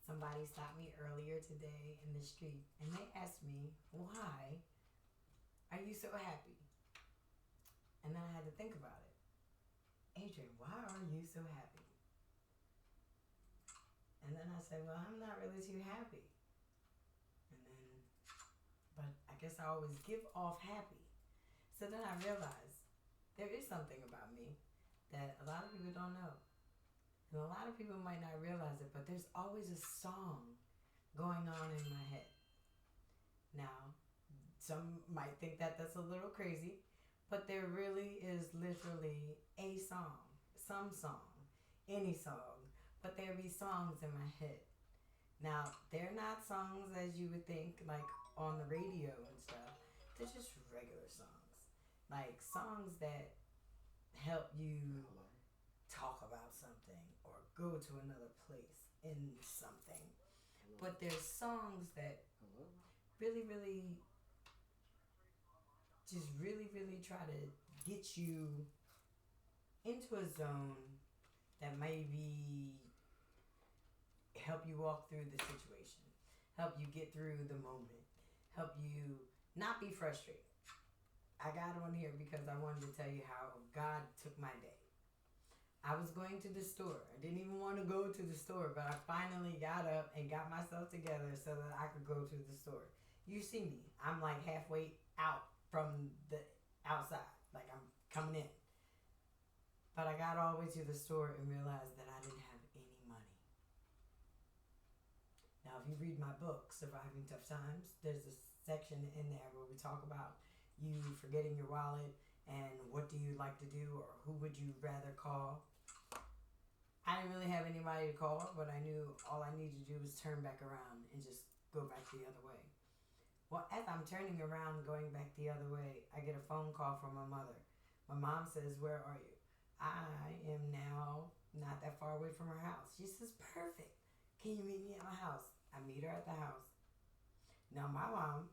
Somebody stopped me earlier today in the street and they asked me, "Why are you so happy?" And then I had to think about it. "Adrian, why are you so happy?" And then I said, "Well, I'm not really too happy." And then, but I guess I always give off happy. So then I realized there is something about me that a lot of people don't know. And a lot of people might not realize it, but there's always a song going on in my head. Now, some might think that that's a little crazy, but there really is literally a song, some song, any song, but there be songs in my head. Now, they're not songs as you would think, like on the radio and stuff. They're just regular songs. Like songs that help you Hello. talk about something or go to another place in something. Hello. But there's songs that Hello. really, really, just really, really try to get you into a zone that maybe help you walk through the situation, help you get through the moment, help you not be frustrated. I got on here because I wanted to tell you how God took my day. I was going to the store. I didn't even want to go to the store, but I finally got up and got myself together so that I could go to the store. You see me. I'm like halfway out from the outside. Like I'm coming in. But I got all the way to the store and realized that I didn't have any money. Now, if you read my book, Surviving Tough Times, there's a section in there where we talk about you forgetting your wallet and what do you like to do or who would you rather call. I didn't really have anybody to call, but I knew all I needed to do was turn back around and just go back the other way. Well, as I'm turning around going back the other way, I get a phone call from my mother. My mom says, "Where are you?" I am now not that far away from her house. She says, "Perfect. Can you meet me at my house?" I meet her at the house. Now, my mom,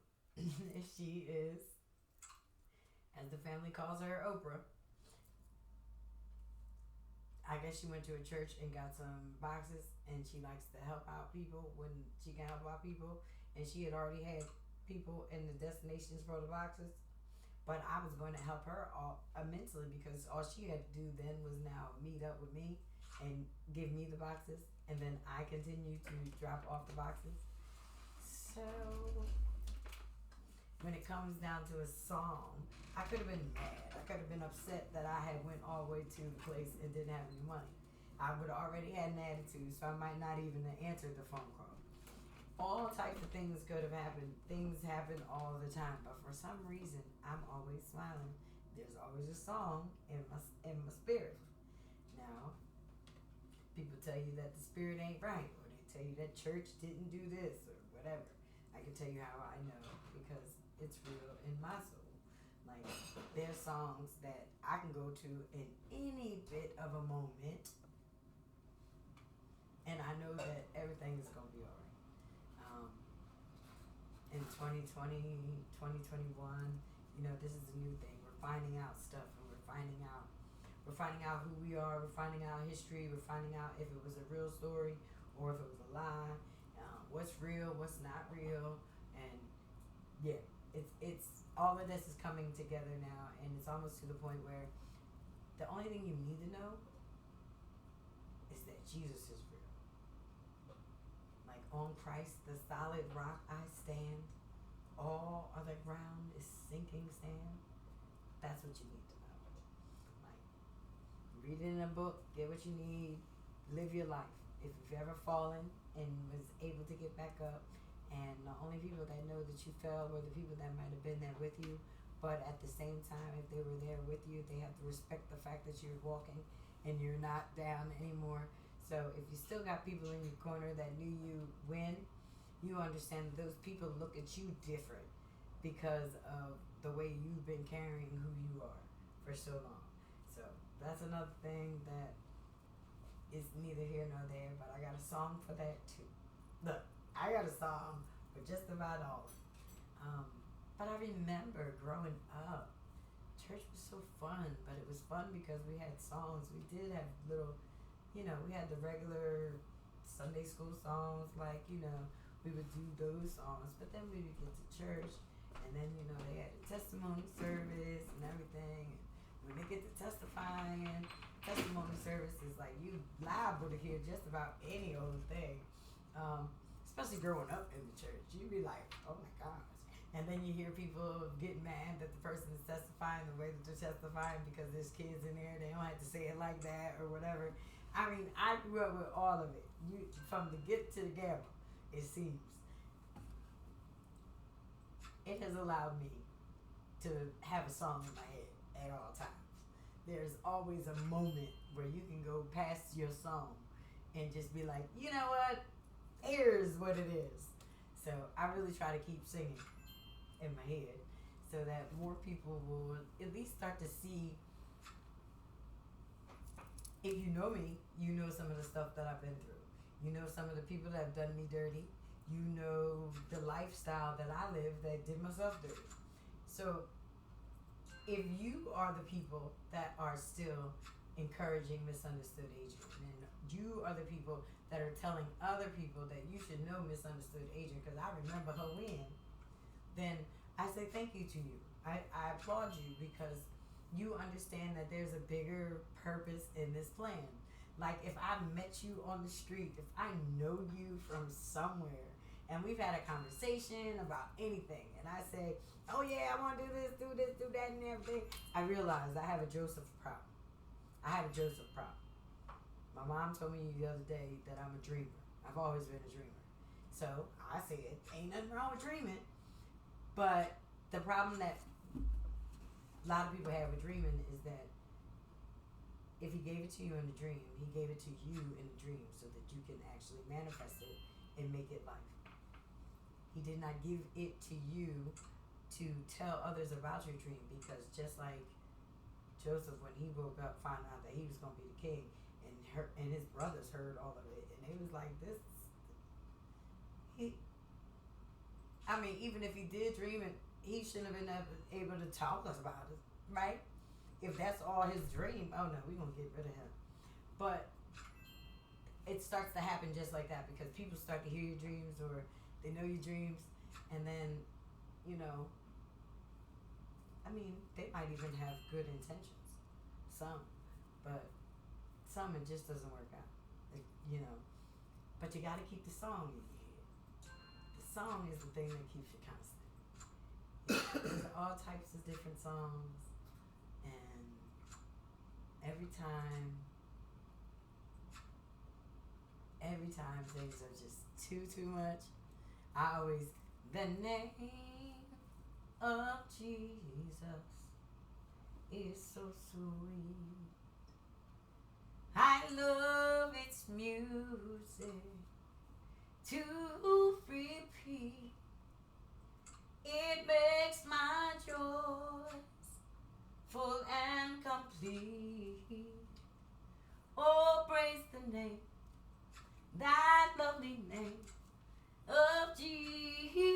she is, as the family calls her, Oprah. I guess she went to a church and got some boxes, and she likes to help out people when she can help out people. And she had already had people in the destinations for the boxes. But I was going to help her all immensely because all she had to do then was now meet up with me and give me the boxes, and then I continue to drop off the boxes. So when it comes down to a song, I could have been mad. I could have been upset that I had went all the way to the place and didn't have any money. I would have already had an attitude, so I might not even have answered the phone call. All types of things could have happened. Things happen all the time, but for some reason, I'm always smiling. There's always a song in my spirit. Now, people tell you that the spirit ain't right, or they tell you that church didn't do this, or whatever. I can tell you how I know because it's real in my soul. Like, there's songs that I can go to in any bit of a moment, and I know that everything is going to be all right. In 2020, 2021, this is a new thing. We're finding out stuff, and we're finding out who we are. We're finding out history. We're finding out if it was a real story or if it was a lie. What's real, what's not real, and yeah, it's all of this is coming together now, and it's almost to the point where the only thing you need to know is that Jesus is real. Like, on Christ, the solid rock I stand. All other ground is sinking sand. That's what you need to know. Like, read it in a book, get what you need, live your life. If you've ever fallen and was able to get back up, and the only people that know that you fell were the people that might have been there with you, but at the same time, if they were there with you, they have to respect the fact that you're walking and you're not down anymore. So if you still got people in your corner that knew you when, you understand that those people look at you different because of the way you've been carrying who you are for so long. So that's another thing that is neither here nor there, but I got a song for that too. Look, I got a song for just about all of it. But I remember growing up, church was so fun, but it was fun because we had songs. We did have little, we had the regular Sunday school songs, like, we would do those songs. But then we would get to church, and then, they had a testimony service and everything. And when they get to testifying, testimony service is like you liable to hear just about any old thing. Especially growing up in the church. You'd be like, oh my gosh. And then you hear people get mad that the person is testifying the way that they're testifying because there's kids in there. They don't have to say it like that or whatever. I mean, I grew up with all of it. From the get to the gavel, it seems. It has allowed me to have a song in my head at all times. There's always a moment where you can go past your song and just be like, you know what? Here's what it is. So I really try to keep singing in my head so that more people will at least start to see. If you know me, you know some of the stuff that I've been through. You know some of the people that have done me dirty. You know the lifestyle that I live that did myself dirty. So if you are the people that are still encouraging misunderstood agent, and you are the people that are telling other people that you should know misunderstood agent, because I remember her win, then I say thank you to you. I applaud you because you understand that there's a bigger purpose in this plan. Like if I met you on the street, if I know you from somewhere, and we've had a conversation about anything, and I say, oh yeah, I want to do that, and everything, I realize I have a Joseph problem. My mom told me the other day that I'm a dreamer. I've always been a dreamer. So I said, ain't nothing wrong with dreaming. But the problem that a lot of people have with dreaming is that if he gave it to you in a dream, he gave it to you in a dream so that you can actually manifest it and make it life. He did not give it to you to tell others about your dream, because just like Joseph, when he woke up, found out that he was going to be the king, and his brothers heard all of it, and they was like, even if he did dream it, he shouldn't have been able to talk to us about it, right? If that's all his dream, oh no, we're going to get rid of him. But it starts to happen just like that, because people start to hear your dreams, or they know your dreams, and then, they might even have good intentions. Some. But some, it just doesn't work out. But you got to keep the song in your head. The song is the thing that keeps you constant. There's all types of different songs, and every time things are just too much, I always, the name of Jesus is so sweet. I love its music to repeat. It makes my joys full and complete. Oh, praise the name, that lovely name of Jesus.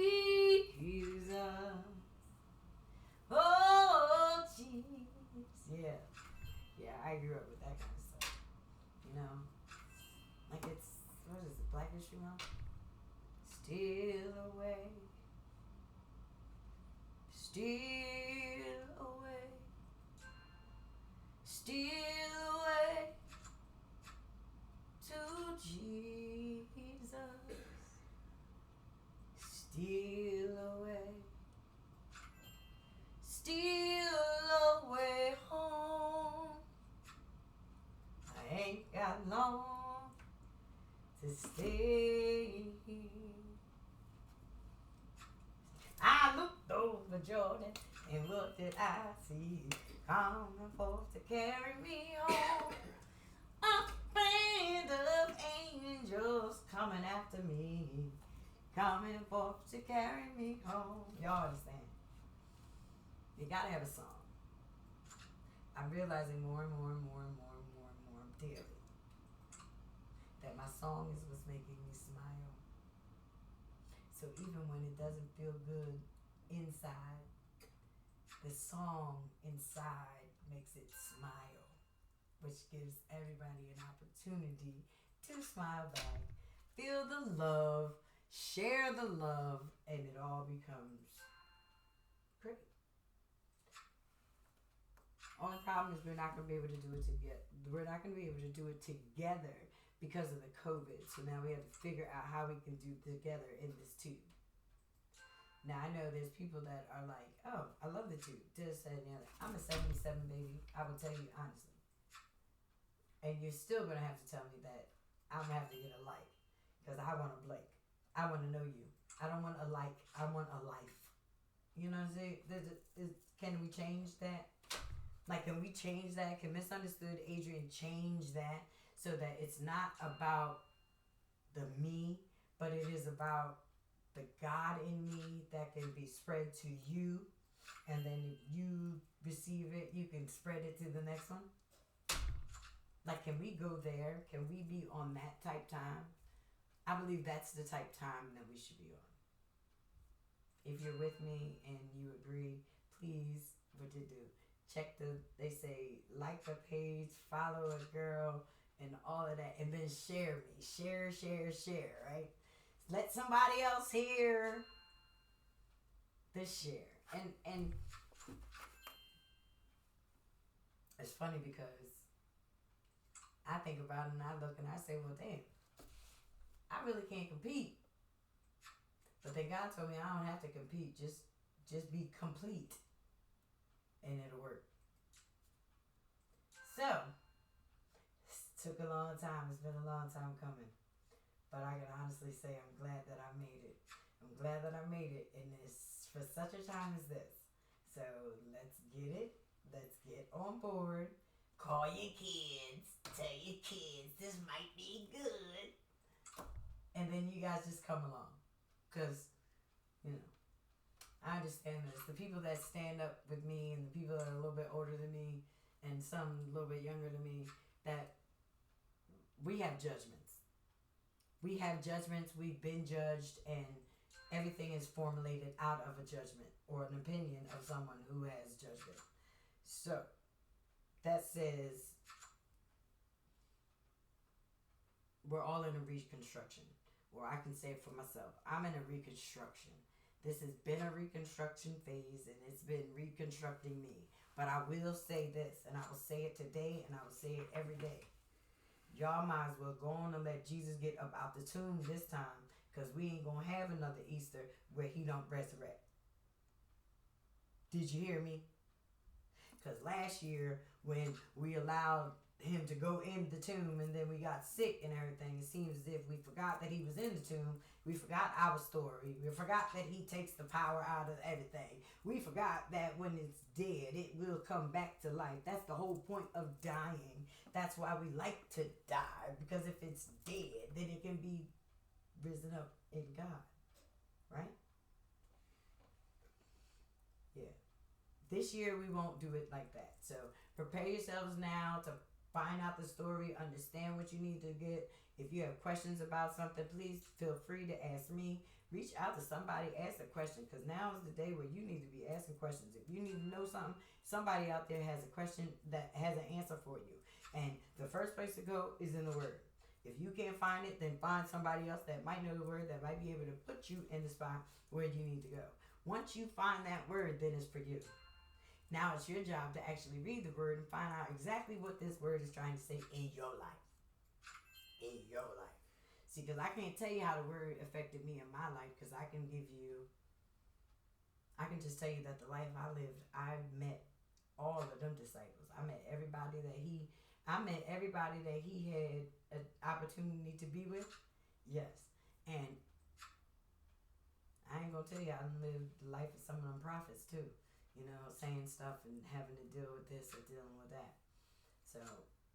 Oh, Jesus. Yeah, I grew up with that kind of stuff. Like it's, what is it, Black History Month? Still away. Still away. Still away to Jesus. Still away. Still away home. I ain't got long to stay. I looked over Jordan, and what did I see? Coming forth to carry me home. A band of angels coming after me, coming forth to carry me home. Y'all understand? You gotta have a song. I'm realizing more and more daily that my song is what's making me smile. So even when it doesn't feel good inside, the song inside makes it smile, which gives everybody an opportunity to smile back. feel the love, share the love, and it all becomes great. Only problem is we're not going to be able to do it together. We're not going to be able to do it together because of the COVID. So now we have to figure out how we can do it together in this tube. Now I know there's people that are like, oh, I love the tube. This and the other. I'm a 77 baby. I will tell you honestly. And you're still going to have to tell me that I'm going to have to get a like. Because I want a Blake. I want to know you. I don't want a like. I want a life. You know what I'm saying? Can we change that? Like, can we change that? Can Misunderstood Adrian change that so that it's not about the me, but it is about the God in me that can be spread to you, and then if you receive it, you can spread it to the next one? Like, can we go there? Can we be on that type time? I believe that's the type time that we should be on. If you're with me and you agree, please, what you do? Check they say, like the page, follow a girl, and all of that, and then share me. Share, right? Let somebody else hear the share. And it's funny because I think about it and I look and I say, well, damn, I really can't compete. But then God told me I don't have to compete. Just be complete. And it'll work. So, it took a long time. It's been a long time coming. But I can honestly say I'm glad that I made it. I'm glad that I made it in this for such a time as this. So let's get it. Let's get on board. Call your kids. Tell your kids this might be good. And then you guys just come along. Because, you know, I understand this. The people that stand up with me and the people that are a little bit older than me and some a little bit younger than me, that we have judgments. We have judgments. We've been judged, and everything is formulated out of a judgment or an opinion of someone who has judged it. So, that says we're all in a reconstruction. Or I can say it for myself. I'm in a reconstruction. This has been a reconstruction phase, and it's been reconstructing me. But I will say this, and I will say it today, and I will say it every day. Y'all might as well go on and let Jesus get up out the tomb this time, because we ain't going to have another Easter where he don't resurrect. Did you hear me? Because last year, when we allowed him to go in the tomb and then we got sick and everything, it seems as if we forgot that he was in the tomb. We forgot our story. We forgot that he takes the power out of everything. We forgot that when it's dead, it will come back to life. That's the whole point of dying. That's why we like to die, because if it's dead, then it can be risen up in God, right? Yeah. This year we won't do it like that. So prepare yourselves now to find out the story, understand what you need to get. If you have questions about something, please feel free to ask me. Reach out to somebody, ask a question, because now is the day where you need to be asking questions. If you need to know something, somebody out there has a question that has an answer for you. And the first place to go is in the Word. If you can't find it, then find somebody else that might know the Word, that might be able to put you in the spot where you need to go. Once you find that Word, then it's for you. Now it's your job to actually read the Word and find out exactly what this Word is trying to say in your life. In your life. See, because I can't tell you how the Word affected me in my life, because I can just tell you that the life I lived, I met all of them disciples. I met everybody that he had an opportunity to be with. Yes. And I ain't going to tell you, I lived the life of some of them prophets too. You know, saying stuff and having to deal with this or dealing with that. So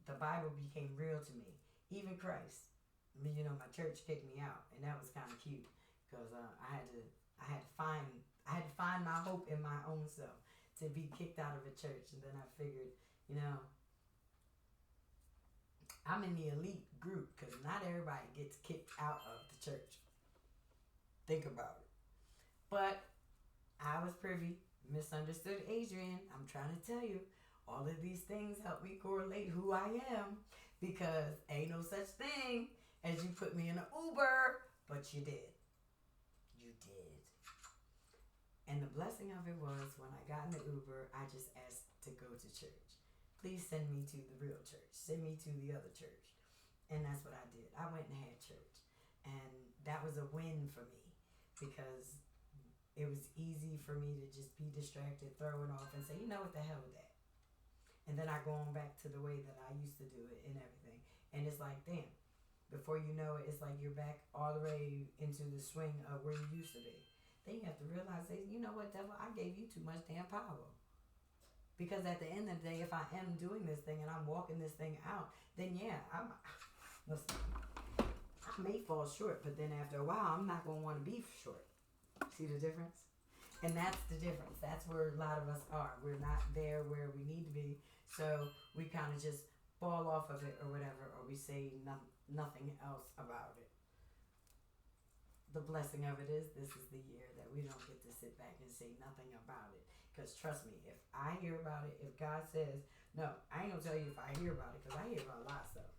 the Bible became real to me. Even Christ. You know, my church kicked me out, and that was kind of cute, because I had to find my hope in my own self to be kicked out of a church. And then I figured, you know, I'm in the elite group, because not everybody gets kicked out of the church. Think about it. But I was privy. Misunderstood Adrian, I'm trying to tell you, all of these things help me correlate who I am, because ain't no such thing as you put me in an Uber, but you did. You did. And the blessing of it was when I got in the Uber, I just asked to go to church. Please send me to the real church. Send me to the other church. And that's what I did. I went and had church. And that was a win for me because it was easy for me to just be distracted, throw it off, and say, you know what the hell with that. And then I go on back to the way that I used to do it and everything. And it's like, damn, before you know it, it's like you're back all the way into the swing of where you used to be. Then you have to realize that, you know what, devil, I gave you too much damn power. Because at the end of the day, if I am doing this thing and I'm walking this thing out, then yeah, listen, I may fall short, but then after a while, I'm not going to want to be short. See the difference? And that's the difference. That's where a lot of us are. We're not there where we need to be, so we kind of just fall off of it or whatever, or we say nothing else about it. The blessing of it is this is the year that we don't get to sit back and say nothing about it. Because trust me, if I hear about it, if God says, no, I ain't going to tell you if I hear about it, because I hear about a lot of stuff.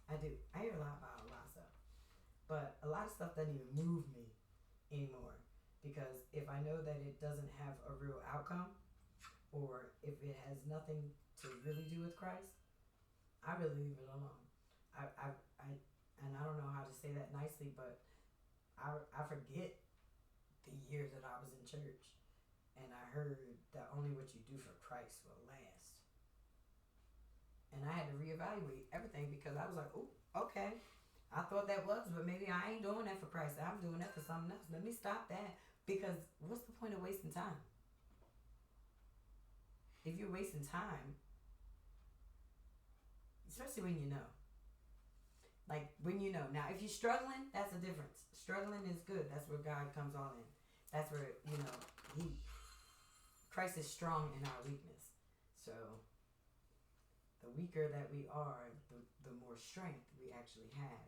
I do. I hear a lot about a lot of stuff. But a lot of stuff doesn't even move me anymore. Because if I know that it doesn't have a real outcome, or if it has nothing to really do with Christ, I really leave it alone. And I don't know how to say that nicely, but I forget the years that I was in church, and I heard that only what you do for Christ will last. And I had to reevaluate everything because I was like, oh, okay. I thought that was, but maybe I ain't doing that for Christ. I'm doing that for something else. Let me stop that, because what's the point of wasting time? If you're wasting time, especially when you know. Like, when you know. Now, if you're struggling, that's the difference. Struggling is good. That's where God comes all in. That's where, Christ is strong in our weakness. So, the weaker that we are, the more strength we actually have.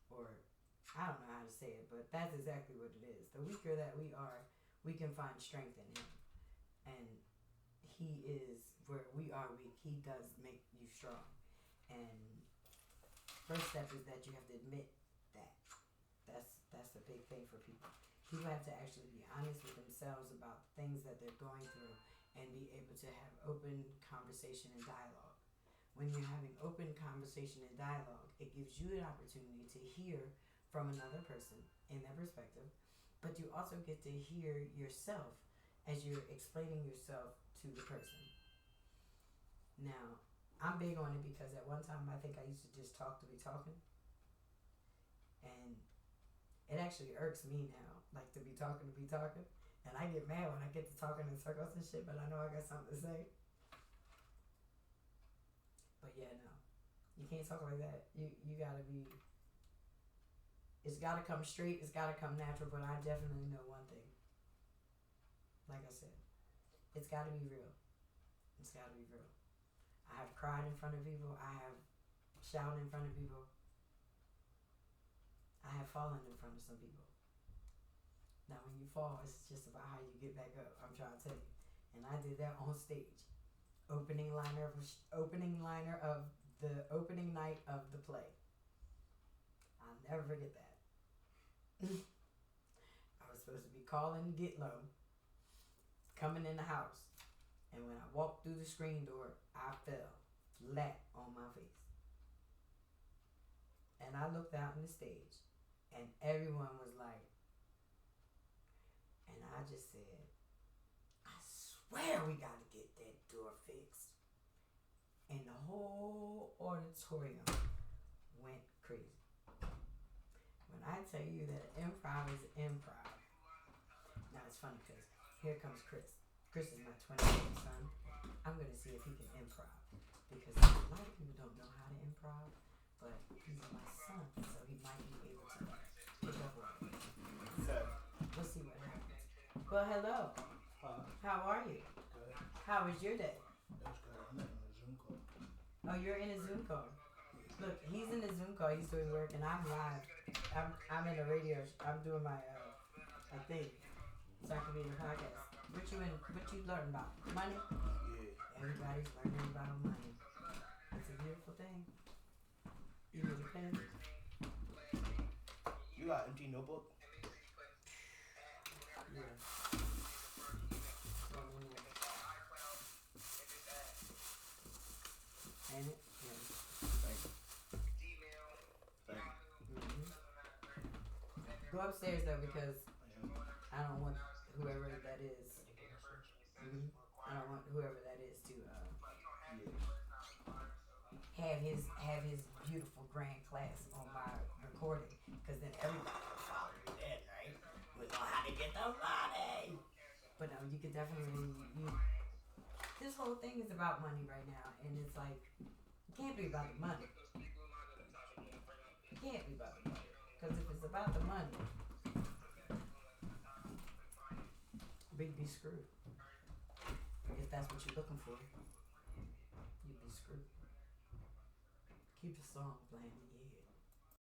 Or, I don't know how to say it, but that's exactly what it is. The weaker that we are, we can find strength in Him. And He is, where we are weak, He does make you strong. And first step is that you have to admit that. That's a big thing for people. People have to actually be honest with themselves about things that they're going through and be able to have open conversation and dialogue. When you're having open conversation and dialogue, it gives you an opportunity to hear from another person in their perspective, but you also get to hear yourself as you're explaining yourself to the person. Now, I'm big on it because at one time I think I used to just talk to be talking. And it actually irks me now, like to be talking. And I get mad when I get to talking in circles and shit, but I know I got something to say. But yeah, no. You can't talk like that. You gotta be, it's gotta come straight, it's gotta come natural, but I definitely know one thing. Like I said, it's gotta be real. It's gotta be real. I have cried in front of people. I have shouted in front of people. I have fallen in front of some people. Now, when you fall, it's just about how you get back up. I'm trying to tell you. And I did that on stage. Opening liner of the opening night of the play. I'll never forget that. I was supposed to be calling Get Low, coming in the house. And when I walked through the screen door, I fell flat on my face. And I looked out on the stage, and everyone was like, and I just said, I swear we got to get that door fixed. And the whole auditorium went crazy. When I tell you that improv is improv. Now it's funny because here comes Chris. Chris is my 20-year-old son. I'm going to see if he can improv. Because a lot of people don't know how to improv, but he's my son, so he might be able to pick up on it. So, we'll see what happens. Well, hello. How are you? Good. How was your day? That's good. I'm in a Zoom call. Oh, you're in a Zoom call. Look, he's in a Zoom call. He's doing work, and I'm live. I'm in a radio. I'm doing my thing, so I can be in a podcast. What you learn about? Money? Yeah. Everybody's learning about money. It's a beautiful thing. You know the pen? You got empty notebook? Yeah. Ain't it? Yeah. Thank you. Thank you. Go upstairs though because I am. I don't want whoever that is. Gotta go upstairs. I don't want whoever that is to Yeah. have his beautiful grand class on my recording because then everybody will follow you then, right? We know how to get the money. But no, you could definitely this whole thing is about money right now, and it's like it can't be about the money. It can't be about the money because if it's about the money, we'd be screwed. If that's what you're looking for, you'd be screwed. Keep the song playing.